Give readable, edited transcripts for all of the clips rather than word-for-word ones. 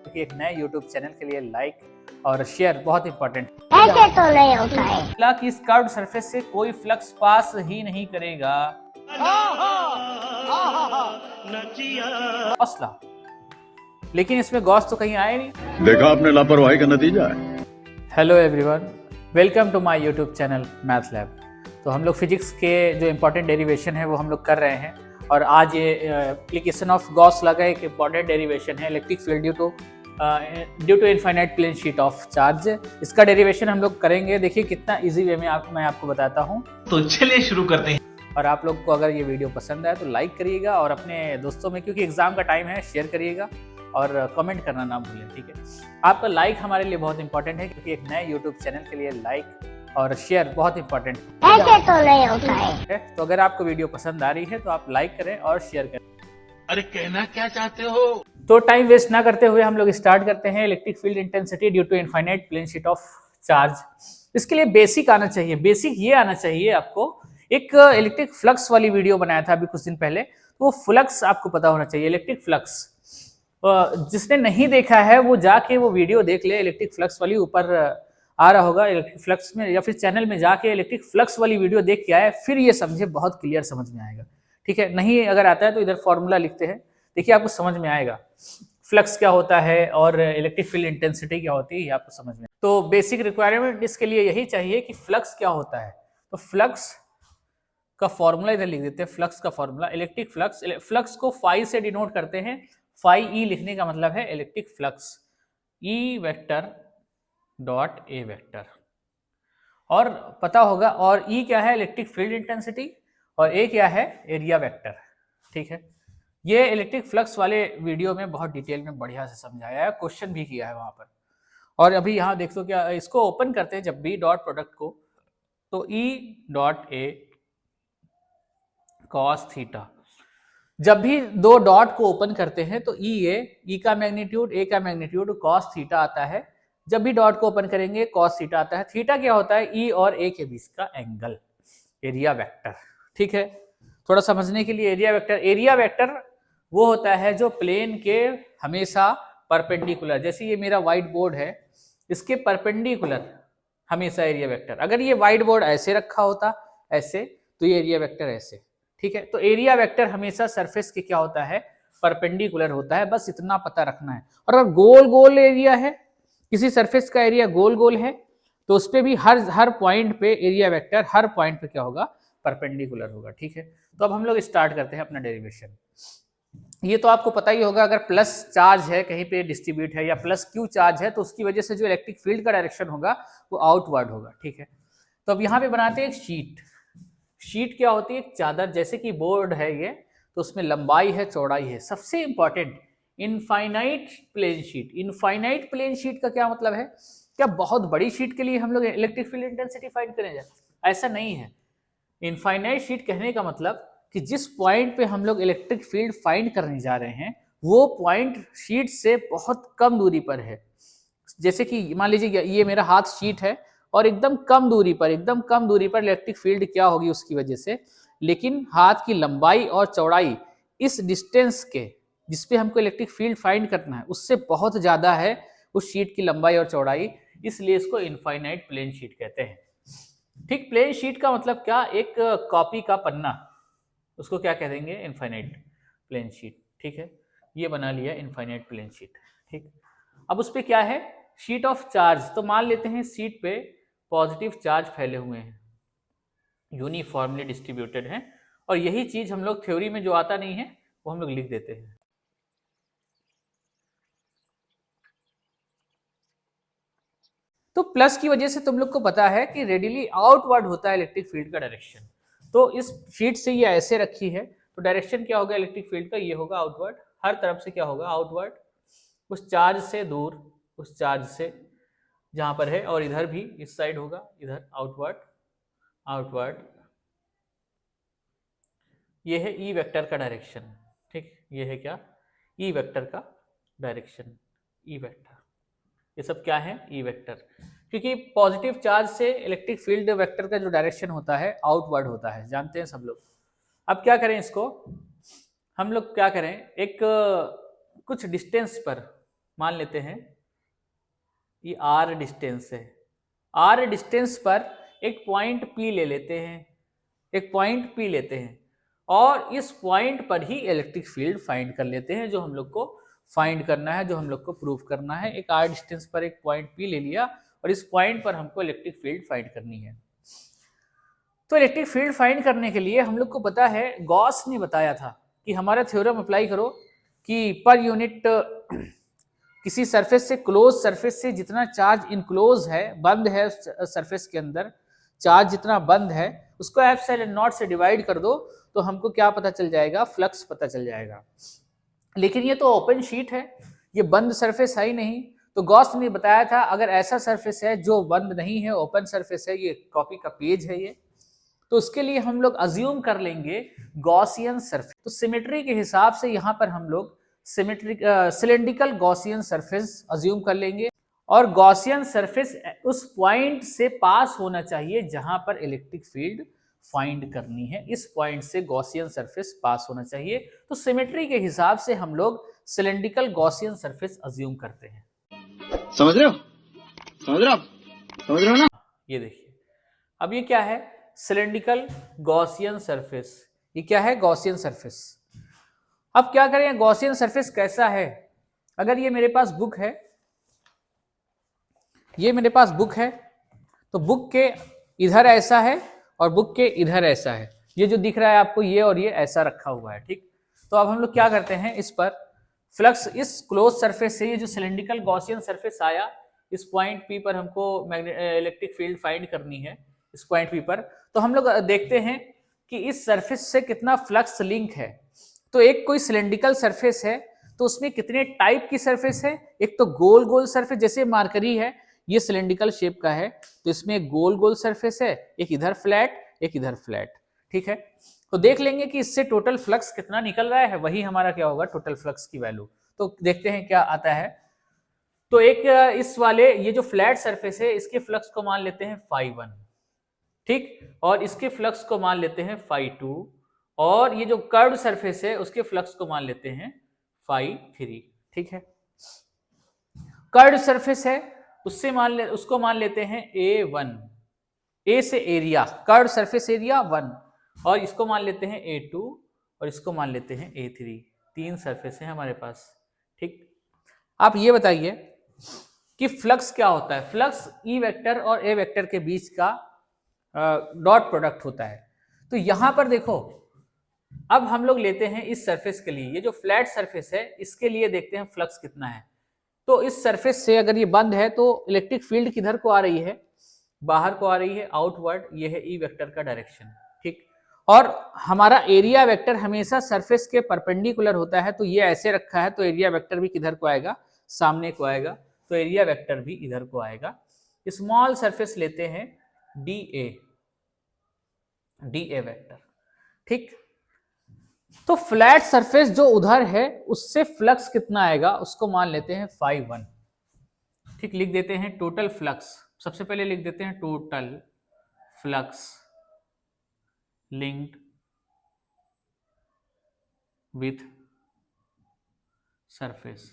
क्योंकि एक नए YouTube चैनल के लिए लाइक और शेयर बहुत इंपॉर्टेंट ऐसे तो नहीं होता है। कि इस कर्व्ड सरफेस से कोई फ्लक्स पास ही नहीं करेगा। हौसला, लेकिन इसमें गॉस तो कहीं आए नहीं। देखा आपने लापरवाही का नतीजा है। Hello everyone, welcome to my YouTube channel math lab. तो हम लोग फिजिक्स के जो इम्पोर्टेंट डेरिवेशन है वो हम लोग कर रहे हैं, और आज ये एप्लीकेशन ऑफ गॉस लगा एक इम्पॉर्टेंट डेरिवेशन है, electric field due to infinite plane sheet of charge. इसका डेरिवेशन हम लोग करेंगे। देखिए कितना इजी वे में मैं आपको बताता हूँ। तो चलिए शुरू करते हैं। और आप लोग को अगर ये वीडियो पसंद आए तो लाइक करिएगा, और अपने दोस्तों में, क्योंकि एग्जाम का टाइम है, शेयर करिएगा और कमेंट करना ना भूलें, ठीक है। आपका लाइक हमारे लिए बहुत इंपॉर्टेंट है, क्योंकि एक नए यूट्यूब चैनल के लिए लाइक और शेयर बहुत इंपॉर्टेंट ऐसे तो नहीं होता है। तो अगर आपको वीडियो पसंद आ रही है तो आप लाइक करें और शेयर करें। अरे कहना क्या चाहते हो? तो टाइम वेस्ट ना करते हुए हम लोग स्टार्ट करते हैं। Electric field intensity due to infinite plane sheet of charge. इसके लिए बेसिक आना चाहिए। बेसिक ये आना चाहिए आपको, एक इलेक्ट्रिक फ्लक्स वाली वीडियो बनाया था अभी कुछ दिन पहले, तो वो फ्लक्स आपको पता होना चाहिए, इलेक्ट्रिक फ्लक्स। जिसने नहीं देखा है वो जाके वो वीडियो देख ले, इलेक्ट्रिक फ्लक्स वाली, ऊपर आ रहा होगा इलेक्ट्रिक फ्लक्स में, या फिर चैनल में जाके इलेक्ट्रिक फ्लक्स वाली वीडियो देख के आए, फिर ये समझे, बहुत क्लियर समझ में आएगा, ठीक है। नहीं अगर आता है तो इधर फॉर्मूला लिखते हैं, देखिए आपको समझ में आएगा फ्लक्स क्या होता है और इलेक्ट्रिक फील्ड इंटेंसिटी क्या होती है, आपको समझ में। तो बेसिक रिक्वायरमेंट इसके लिए यही चाहिए कि फ्लक्स क्या होता है। तो फ्लक्स का फॉर्मूला इधर लिख देते हैं। फ्लक्स का फॉर्मूला, इलेक्ट्रिक फ्लक्स, फ्लक्स को फाई से डिनोट करते हैं। फाई ई लिखने का मतलब है electric flux, E vector dot A vector, और पता होगा। और ई क्या है? इलेक्ट्रिक फील्ड इंटेंसिटी, और ए क्या है? एरिया वेक्टर, ठीक है। ये इलेक्ट्रिक फ्लक्स वाले वीडियो में बहुत डिटेल में बढ़िया से समझाया है, क्वेश्चन भी किया है वहां पर। और अभी यहाँ देख दो, क्या इसको ओपन करते हैं जब भी डॉट प्रोडक्ट को, तो ई डॉट ए कॉस थीटा, जब भी दो डॉट को ओपन करते हैं तो ई का मैग्नीट्यूड, ए का मैग्नीट्यूड कॉस थीटा आता है। जब भी डॉट को ओपन करेंगे कॉस थीटा आता है। थीटा क्या होता है? ई और ए के बीच का एंगल, एरिया वेक्टर, ठीक है। थोड़ा समझने के लिए, एरिया वेक्टर वो होता है जो प्लेन के हमेशा परपेंडिकुलर, जैसे ये मेरा व्हाइट बोर्ड है, इसके परपेंडिकुलर हमेशा एरिया वेक्टर। अगर ये व्हाइट बोर्ड ऐसे रखा होता, ऐसे, तो ये एरिया वेक्टर ऐसे, ठीक है। तो एरिया वेक्टर हमेशा सरफेस के क्या होता है? परपेंडिकुलर होता है, बस इतना पता रखना है। और अगर गोल गोल एरिया है, किसी सरफेस का एरिया गोल गोल है, तो उस पे भी हर पॉइंट पे एरिया वेक्टर हर पॉइंट पे क्या होगा? परपेंडिकुलर होगा, ठीक है। तो अब हम लोग स्टार्ट करते हैं अपना डेरिवेशन। ये तो आपको पता ही होगा, अगर प्लस चार्ज है कहीं पे डिस्ट्रीब्यूट है, या प्लस क्यू चार्ज है, तो उसकी वजह से जो इलेक्ट्रिक फील्ड का डायरेक्शन होगा वो आउटवर्ड होगा, ठीक है। तो अब यहाँ पे बनाते हैं एक शीट। शीट क्या होती है? एक चादर, जैसे कि बोर्ड है ये, तो उसमें लंबाई है, चौड़ाई है। सबसे important, infinite plane sheet. Infinite plane sheet का क्या मतलब है? क्या बहुत बड़ी शीट के लिए हम लोग इलेक्ट्रिक फील्ड इंटेंसिटी फाइंड करेंगे? ऐसा नहीं है। इनफाइनाइट शीट कहने का मतलब कि जिस पॉइंट पे हम लोग इलेक्ट्रिक फील्ड फाइंड करने जा रहे हैं, वो पॉइंट शीट से बहुत कम दूरी पर है। जैसे कि मान लीजिए ये मेरा हाथ शीट है, और एकदम कम दूरी पर इलेक्ट्रिक फील्ड क्या होगी उसकी वजह से, लेकिन हाथ की लंबाई और चौड़ाई इस डिस्टेंस के जिसपे हमको इलेक्ट्रिक फील्ड फाइंड करना है, उससे बहुत ज्यादा है उस शीट की लंबाई और चौड़ाई, इसलिए इसको इनफाइनाइट प्लेन शीट कहते हैं, ठीक। प्लेन शीट का मतलब क्या? एक कॉपी का पन्ना, उसको क्या कह देंगे? इनफाइनाइट प्लेन शीट, ठीक है। ये बना लिया इनफाइनाइट प्लेन शीट, ठीक। अब उस पे क्या है? Sheet of charge. तो मान लेते हैं शीट पे पॉजिटिव चार्ज फैले हुए हैं, यूनिफॉर्मली डिस्ट्रीब्यूटेड हैं, और यही चीज हम लोग थ्योरी में जो आता नहीं है वो हम लोग लिख देते हैं। तो प्लस की वजह से तुम लोग को पता है कि रेडिली आउटवर्ड होता है इलेक्ट्रिक फील्ड का डायरेक्शन। तो इस शीट से ये ऐसे रखी है, तो डायरेक्शन क्या होगा इलेक्ट्रिक फील्ड का? ये होगा आउटवर्ड, हर तरफ से क्या होगा? आउटवर्ड, उस चार्ज से दूर, उस चार्ज से जहां पर है, और इधर भी इस साइड होगा, इधर आउटवर्ड, आउटवर्ड। ये है ई वेक्टर का डायरेक्शन, ठीक। ये है क्या? ई वेक्टर का डायरेक्शन, ई वेक्टर। ये सब क्या है? E vector. क्योंकि पॉजिटिव चार्ज से इलेक्ट्रिक फील्ड वेक्टर का जो डायरेक्शन होता है आउटवर्ड होता है, जानते हैं सब लोग। अब क्या करें इसको? हम लोग क्या करें, एक कुछ डिस्टेंस पर मान लेते हैं ये r डिस्टेंस है, r डिस्टेंस पर एक पॉइंट P ले लेते हैं, एक पॉइंट P लेते हैं और इस पॉइंट पर ही इलेक्ट्रिक फील्ड फाइंड कर लेते हैं जो हम लोग को फाइंड करना है, जो हम लोग को प्रूव करना है। एक r डिस्टेंस पर एक पॉइंट P ले लिया और इस पॉइंट पर हमको इलेक्ट्रिक फील्ड फाइंड करनी है। तो इलेक्ट्रिक फील्ड फाइंड करने के लिए हम लोग को पता है, गॉस ने बताया था कि हमारा थ्योरम अप्लाई करो कि पर यूनिट किसी सरफेस से, क्लोज सरफेस से जितना चार्ज इनक्लोज है, बंद है सरफेस के अंदर, चार्ज जितना बंद है उसको एप्सिलॉन नॉट से डिवाइड कर दो तो हमको क्या पता चल जाएगा, फ्लक्स पता चल जाएगा। लेकिन ये तो ओपन शीट है, ये बंद सरफेस है ही नहीं। तो गॉस ने बताया था अगर ऐसा सरफेस है जो बंद नहीं है, ओपन सरफेस है, ये कॉपी का पेज है ये, तो उसके लिए हम लोग अज्यूम कर लेंगे गॉसियन सरफेस। तो सिमेट्री के हिसाब से यहाँ पर हम लोग सिलेंड्रिकल गॉसियन सरफेस अज्यूम कर लेंगे और गॉसियन सरफेस उस पॉइंट से पास होना चाहिए जहां पर इलेक्ट्रिक फील्ड फाइंड करनी है। इस पॉइंट से गॉसियन सरफेस पास होना चाहिए। तो सिमेट्री के हिसाब से हम लोग सिलेंड्रिकल गॉसियन सरफेस अज्यूम करते हैं। समझ रहे हो, समझ रहे हो, समझ रहे हो ना? ये देखिए, अब ये क्या है, सिलेंड्रिकल गॉसियन सरफेस। ये क्या है, गॉसियन सरफेस। अब क्या करें, गॉसियन सरफेस कैसा है? अगर ये मेरे पास बुक है, ये मेरे पास बुक है, तो बुक के इधर ऐसा है और बुक के इधर ऐसा है। ये जो दिख रहा है आपको, ये और ये ऐसा रखा हुआ है, ठीक। तो अब हम लोग क्या करते हैं, इस पर फ्लक्स, इस क्लोज सरफेस से ये जो सिलेंड्रिकल गॉसियन सरफेस आया, इस पॉइंट P पर हमको इलेक्ट्रिक फील्ड फाइंड करनी है, इस पॉइंट P पर। तो हम लोग देखते हैं कि इस सरफेस से कितना फ्लक्स लिंक है। तो एक कोई सिलेंड्रिकल सरफेस है तो उसमें कितने टाइप की सरफेस है, एक तो गोल गोल सरफेस, जैसे मार्करी है, ये सिलेंड्रिकल शेप का है तो इसमें एक गोल गोल सरफेस है, एक इधर फ्लैट, एक इधर फ्लैट, ठीक है। तो देख लेंगे कि इससे टोटल फ्लक्स कितना निकल रहा है, वही हमारा क्या होगा, टोटल फ्लक्स की वैल्यू। तो देखते हैं क्या आता है। तो एक इस वाले, ये जो फ्लैट सरफेस है, इसके फ्लक्स को मान लेते हैं φ1, ठीक, और इसके फ्लक्स को मान लेते हैं φ2, और ये जो कर्व सरफेस है उसके फ्लक्स को मान लेते हैं φ3, ठीक है। कर्व सरफेस है, उससे उसको मान लेते हैं A1, A से एरिया, कर्व सरफेस एरिया 1, और इसको मान लेते हैं A2 और इसको मान लेते हैं A3। तीन सरफेस है हमारे पास, ठीक। आप ये बताइए कि फ्लक्स क्या होता है। फ्लक्स E वेक्टर और A वेक्टर के बीच का डॉट प्रोडक्ट होता है। तो यहां पर देखो, अब हम लोग लेते हैं इस सरफेस के लिए, ये जो फ्लैट सरफेस है इसके लिए देखते हैं फ्लक्स कितना है। तो इस सरफेस से अगर ये बंद है तो इलेक्ट्रिक फील्ड किधर को आ रही है, बाहर को आ रही है, आउटवर्ड। ये है E वेक्टर का डायरेक्शन, ठीक। और हमारा एरिया वेक्टर हमेशा सरफेस के परपेंडिकुलर होता है, तो ये ऐसे रखा है, तो एरिया वेक्टर भी किधर को आएगा, सामने को आएगा, तो एरिया वेक्टर भी इधर को आएगा। स्मॉल सरफेस लेते हैं DA वेक्टर, ठीक। तो फ्लैट सरफेस जो उधर है उससे फ्लक्स कितना आएगा उसको मान लेते हैं φ1, ठीक। लिख देते हैं टोटल फ्लक्स, सबसे पहले लिख देते हैं total flux linked with surface,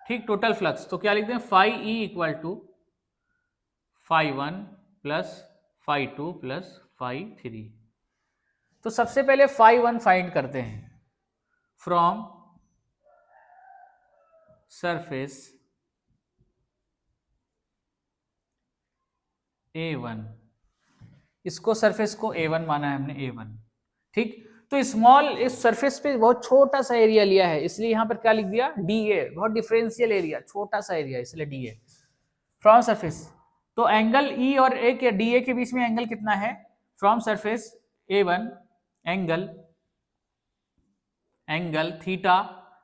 ठीक। टोटल फ्लक्स तो क्या लिखते हैं, φE equal to φ1 plus φ2 plus φ3। तो सबसे पहले φ1 फाइंड करते हैं, फ्रॉम सरफेस A1, इसको सरफेस को A1 माना है हमने, A1, ठीक। तो स्मॉल, इस सरफेस पे बहुत छोटा सा एरिया लिया है, इसलिए यहां पर क्या लिख दिया, DA, बहुत डिफरेंशियल एरिया, छोटा सा एरिया, इसलिए DA फ्रॉम सरफेस। तो एंगल E और A के, DA के बीच में एंगल कितना है, from surface A1 angle theta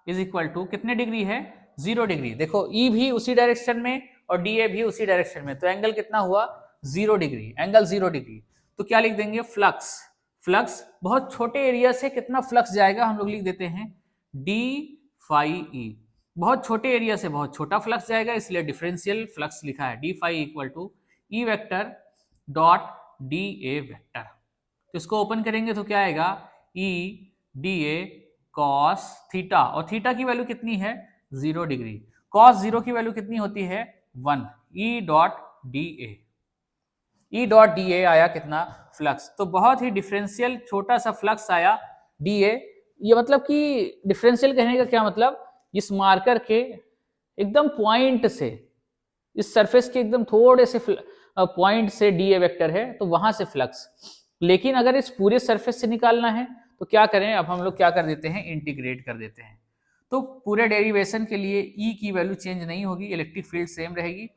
is equal to कितने डिग्री है, 0 डिग्री। देखो E भी उसी डायरेक्शन में और DA भी उसी डायरेक्शन में, तो एंगल कितना हुआ, 0 डिग्री, एंगल 0 डिग्री। तो क्या लिख देंगे, फ्लक्स, फ्लक्स बहुत छोटे एरिया से कितना फ्लक्स जाएगा, हम लोग लिख देते हैं d phi e, बहुत छोटे एरिया से बहुत छोटा फ्लक्स जाएगा, इसलिए डिफरेंशियल फ्लक्स लिखा है, d phi equal to E vector dot DA vector. तो इसको ओपन करेंगे तो क्या आएगा, E DA कॉस थीटा, और थीटा की वैल्यू कितनी है 0 डिग्री। कॉस 0 की वैल्यू कितनी होती है 1। E dot D A, E dot D A आया कितना फ्लक्स। तो बहुत ही डिफरेंशियल छोटा सा फ्लक्स आया डी ए। ये मतलब कि डिफरेंशियल कहने का क्या मतलब, इस मार्कर के एकदम पॉइंट से, इस सरफेस के एकदम थोड़े से पॉइंट से डी ए वेक्टर है तो वहां से फ्लक्स। लेकिन अगर इस पूरे सरफेस से निकालना है तो क्या करें, अब हम लोग क्या कर देते हैं इंटीग्रेट कर देते हैं। तो पूरे डेरिवेशन के लिए ई की वैल्यू चेंज नहीं होगी, इलेक्ट्रिक फील्ड सेम रहेगी।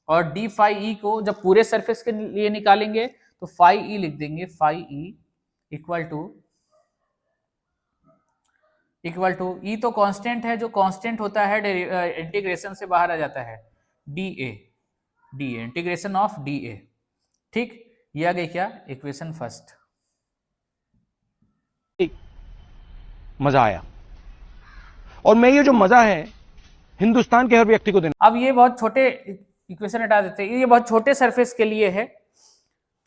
और डी फाई ई को जब पूरे सरफेस के लिए निकालेंगे तो फाई ई लिख देंगे, फाई ई इक्वल टू ई तो कांस्टेंट है, जो कांस्टेंट होता है इंटीग्रेशन से बाहर आ जाता है, D a integration of D A. ठीक, ये आ गई क्या इक्वेशन फर्स्ट। मजा आया, और मैं ये जो मजा है हिंदुस्तान के हर व्यक्ति को देना। अब ये बहुत छोटे इक्वेशन हटा देते हैं, ये बहुत छोटे सरफेस के लिए है,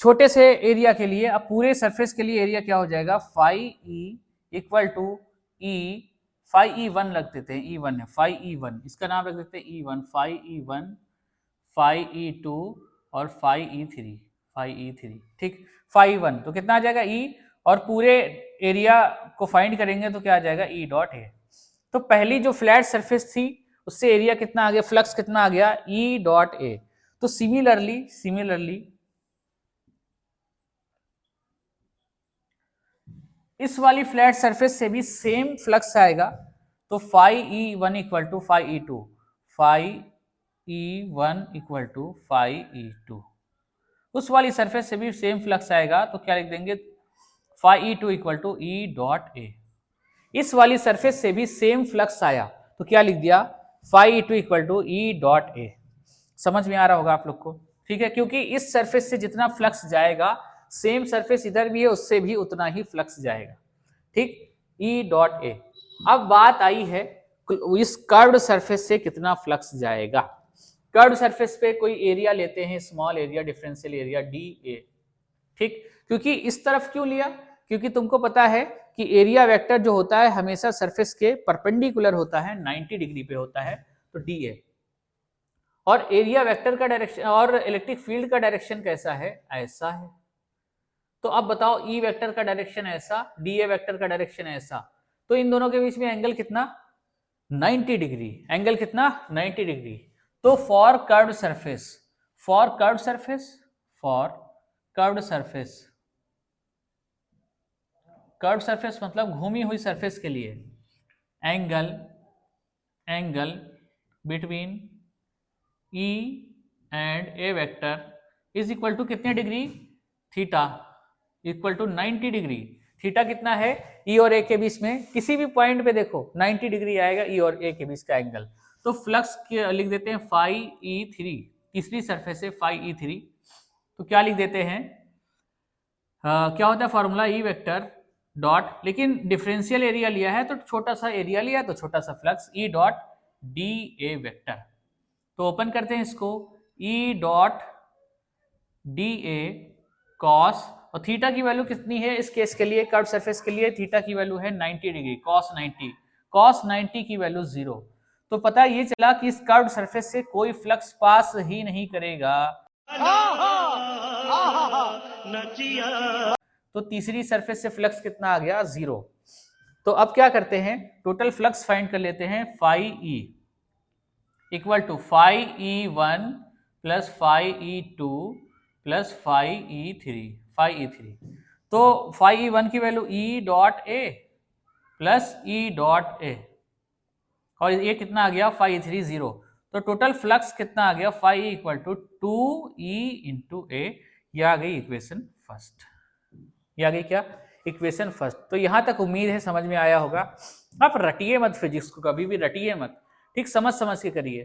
छोटे से एरिया के लिए। अब पूरे सरफेस के लिए एरिया क्या हो जाएगा, phi E equal to E, phi E one रख देते हैं, ई वन है, फाई ई वन, इसका नाम रख देते हैं E one, phi E one, phi E two और फाई ई थ्री। ठीक, फाई वन तो कितना आ जाएगा ई, और पूरे एरिया को फाइंड करेंगे तो क्या आ जाएगा ई डॉट ए। तो पहली जो फ्लैट सरफेस थी उससे एरिया कितना आ गया, फ्लक्स कितना आ गया ई डॉट ए। तो सिमिलरली इस वाली फ्लैट सरफेस से भी सेम फ्लक्स आएगा। तो phi E one equal to phi E two, phi E one equal to phi E two. उस वाली सरफेस से भी सेम फ्लक्स आएगा तो क्या लिख देंगे, phi E two equal to E dot A. इस वाली सरफेस से भी सेम फ्लक्स आया तो क्या लिख दिया, phi E two equal to E dot A. समझ में आ रहा होगा आप लोग को, ठीक है, क्योंकि इस सरफेस से जितना फ्लक्स जाएगा सेम सरफेस इधर भी है उससे भी उतना ही फ्लक्स जाएगा। ठीक, ई डॉट ए। अब बात आई है इस कर्व्ड सरफेस से कितना फ्लक्स जाएगा। कर्व्ड सरफेस पे कोई एरिया लेते हैं, small area, differential area D A. ठीक, क्योंकि इस तरफ क्यों लिया, क्योंकि तुमको पता है कि एरिया वेक्टर जो होता है हमेशा सरफेस के परपेंडिकुलर होता है, 90 डिग्री पे होता है, तो डी ए। और एरिया वेक्टर का डायरेक्शन और इलेक्ट्रिक फील्ड का डायरेक्शन कैसा है, ऐसा है। तो अब बताओ ई वेक्टर का डायरेक्शन ऐसा, डी ए वेक्टर का डायरेक्शन ऐसा, तो इन दोनों के बीच में एंगल कितना 90 डिग्री, एंगल कितना 90 डिग्री। तो फॉर कर्व्ड सरफेस मतलब घूमी हुई सरफेस के लिए angle between E and A vector is equal to कितने degree, theta equal to 90 degree. Theta कितना है, ई और ए के बीच में किसी भी पॉइंट पे देखो 90 डिग्री आएगा ई और ए के बीच का एंगल। तो फ्लक्स लिख देते हैं फाई ई थ्री, तीसरी सरफेस है फाई ई थ्री। तो क्या लिख देते हैं, क्या होता है फॉर्मूला, ई वेक्टर डॉट, लेकिन डिफरेंशियल एरिया लिया है तो छोटा सा एरिया लिया तो छोटा सा flux, E dot D A vector. तो ओपन करते हैं इसको, E dot D A cos, और थीटा की वैल्यू कितनी है इस केस के लिए, कर्व सरफेस के लिए थीटा की वैल्यू है 90 डिग्री, कॉस 90 की वैल्यू 0। तो पता ये चला कि इस कर्व सरफेस से कोई फ्लक्स पास ही नहीं करेगा। तो तीसरी सरफेस से फ्लक्स कितना आ गया 0। तो अब क्या करते हैं, टोटल फ्लक्स फाइंड कर लेते हैं, phi E equal to phi E one plus phi E two plus phi E three. तो फाई ई वन की value E dot A plus E dot A, और ये कितना आ गया फाई ई थ्री 0। तो टोटल फ्लक्स कितना आ गया, phi E equal to 2e into A. यह आ गई इक्वेशन फर्स्ट, ये आ गई क्या इक्वेशन फर्स्ट। तो यहां तक उम्मीद है समझ में आया होगा। आप रटिए मत फिजिक्स को, कभी भी रटिए मत, ठीक, समझ के करिए।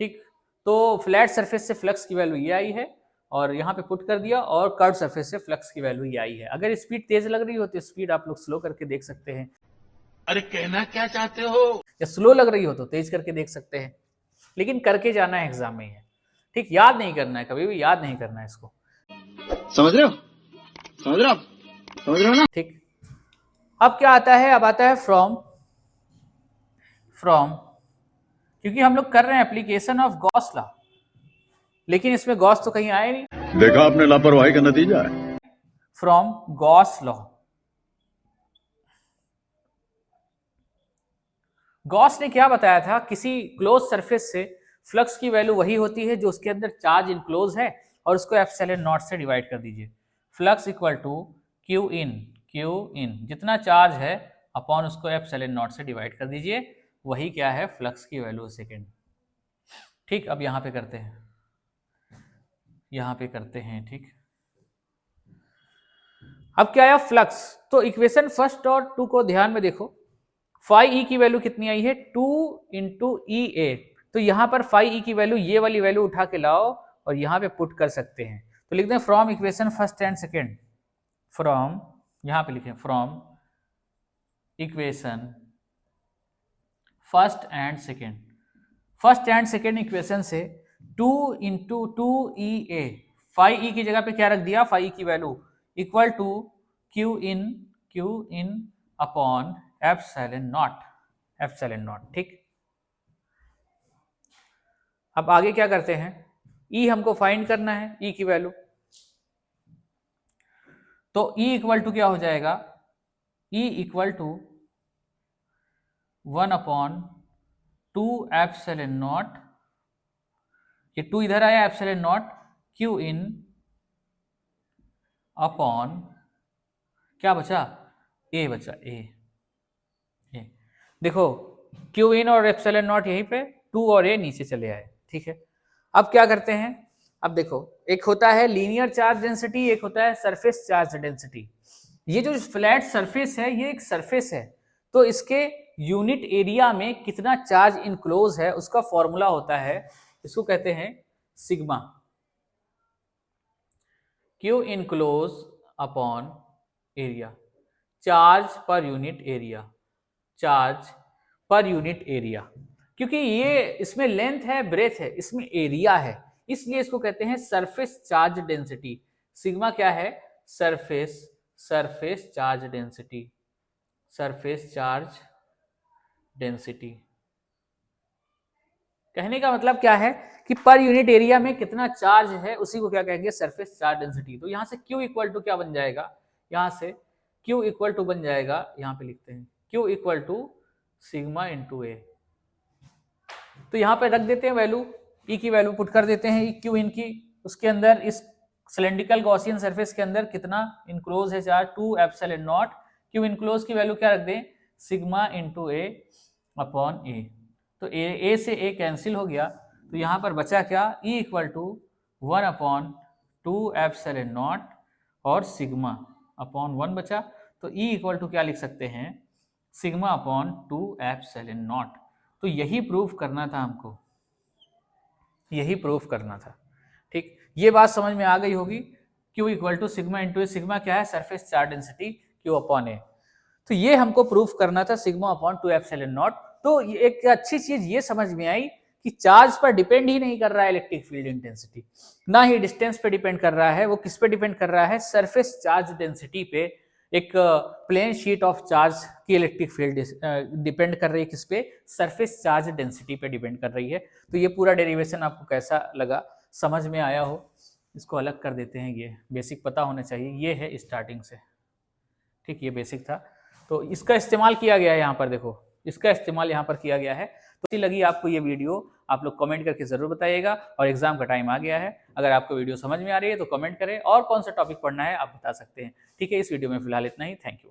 ठीक, तो फ्लैट सरफेस से फ्लक्स की वैल्यू ये आई है और यहाँ पे पुट कर दिया, और कर्व सरफेस से फ्लक्स की वैल्यू ये आई है। अगर स्पीड तेज लग रही हो तो स्पीड आप लोग स्लो करके देख सकते हैं, अरे कहना क्या चाहते हो, या स्लो लग रही हो तो तेज करके देख सकते हैं, लेकिन करके जाना है एग्जाम में है। ठीक, याद नहीं करना है, कभी भी याद नहीं करना है इसको, समझ रहे हो ना? ठीक। अब क्या आता है, अब आता है फ्रॉम फ्रॉम, क्योंकि हम लोग कर रहे हैं एप्लीकेशन ऑफ गॉस लॉ, लेकिन इसमें गॉस तो कहीं आया नहीं, देखा आपने लापरवाही का नतीजा है। From Gauss law. गॉस ने क्या बताया था, किसी क्लोज सरफेस से फ्लक्स की वैल्यू वही होती है जो उसके अंदर चार्ज इनक्लोज है, और उसको एप्सिलॉन नॉट से डिवाइड कर दीजिए। फ्लक्स इक्वल टू क्यू इन, जितना चार्ज है अपॉन उसको एप्सिलॉन नॉट से डिवाइड कर दीजिए, वही क्या है, फ्लक्स की वैल्यू सेकेंड। ठीक, अब यहां पे करते हैं, ठीक। अब क्या आया, फ्लक्स। तो इक्वेशन फर्स्ट और 2 को ध्यान में देखो। फाई ई की वैल्यू कितनी आई है, 2 इंटू ई ए। तो यहां पर फाई ई की वैल्यू, ये वाली वैल्यू उठा के लाओ और यहां पे पुट कर सकते हैं। तो लिखते हैं from equation first and second, from, यहां पे लिखें from equation first and second equation से 2 इंटू 2 ई ए, फाई ई की जगह पे क्या रख दिया, फाई ई की value equal to q in upon epsilon naught. ठीक, अब आगे क्या करते हैं, ई हमको फाइंड करना है, ई की वैल्यू। तो ई इक्वल टू क्या हो जाएगा, E equal to 1 upon 2 epsilon naught, ये 2 इधर आया, epsilon naught q in upon क्या बचा, ए बचा, ए। देखो क्यू इन और एप्सिलॉन नॉट यहीं पे, 2 और ए नीचे चले आए। ठीक है, अब क्या करते हैं, अब देखो एक होता है लीनियर चार्ज डेंसिटी, एक होता है सरफेस चार्ज डेंसिटी। ये जो फ्लैट सरफेस है, ये एक सरफेस है, तो इसके यूनिट एरिया में कितना चार्ज इनक्लोज है उसका फॉर्मूला होता है, इसको कहते हैं sigma, Q enclose upon area, charge per unit area. क्योंकि ये इसमें लेंथ है, ब्रेथ है, इसमें एरिया है, इसलिए इसको कहते हैं सरफेस चार्ज डेंसिटी। सिग्मा क्या है, सरफेस चार्ज डेंसिटी। कहने का मतलब क्या है कि पर यूनिट एरिया में कितना चार्ज है, उसी को क्या कहेंगे, सरफेस चार्ज डेंसिटी। तो यहां से Q इक्वल टू क्या बन जाएगा, यहां से Q इक्वल टू बन जाएगा, यहां पे लिखते हैं Q equal to sigma into A. तो यहां पे रख देते हैं वैल्यू, E की वैल्यू पुट कर देते हैं, Q इन की, उसके अंदर इस सिलेंड्रिकल गॉसियन सरफेस के अंदर कितना इनक्लोज है charge, 2 epsilon not, Q enclose की वैल्यू क्या रख दें, sigma into A upon A. तो ए से ए कैंसिल हो गया, तो यहां पर बचा क्या, E equal to 1 upon 2 epsilon naught और सिग्मा अपॉन 1 बचा। तो E इक्वल टू क्या लिख सकते हैं, सिग्मा अपॉन 2 एप्सिलॉन नॉट। तो यही प्रूफ करना था हमको, ठीक। ये बात समझ में आ गई होगी, Q equal to sigma into A, sigma क्या है, surface charge density Q upon A. तो ये हमको प्रूफ करना था, सिग्मा अपॉन 2 एप्सिलॉन नॉट। तो एक अच्छी चीज ये समझ में आई कि चार्ज पर डिपेंड ही नहीं कर रहा है इलेक्ट्रिक फील्ड इंटेंसिटी, ना ही डिस्टेंस पे डिपेंड कर रहा है, वो किस पे डिपेंड कर रहा है, सरफेस चार्ज डेंसिटी पे। एक प्लेन शीट ऑफ चार्ज की इलेक्ट्रिक फील्ड डिपेंड कर रही है किस पे, सरफेस चार्ज डेंसिटी पे डिपेंड कर रही है। तो ये पूरा डेरिवेशन आपको कैसा लगा, समझ में आया हो, इसको अलग कर देते हैं, ये बेसिक पता होना चाहिए, ये है स्टार्टिंग से, ठीक, ये बेसिक था। तो इसका इस्तेमाल किया गया है यहाँ पर, देखो इसका इस्तेमाल यहाँ पर किया गया है। तो अच्छी लगी आपको ये वीडियो, आप लोग कमेंट करके जरूर बताइएगा। और एग्जाम का टाइम आ गया है, अगर आपको वीडियो समझ में आ रही है तो कमेंट करें, और कौन सा टॉपिक पढ़ना है आप बता सकते हैं। ठीक है, इस वीडियो में फिलहाल इतना ही, थैंक यू।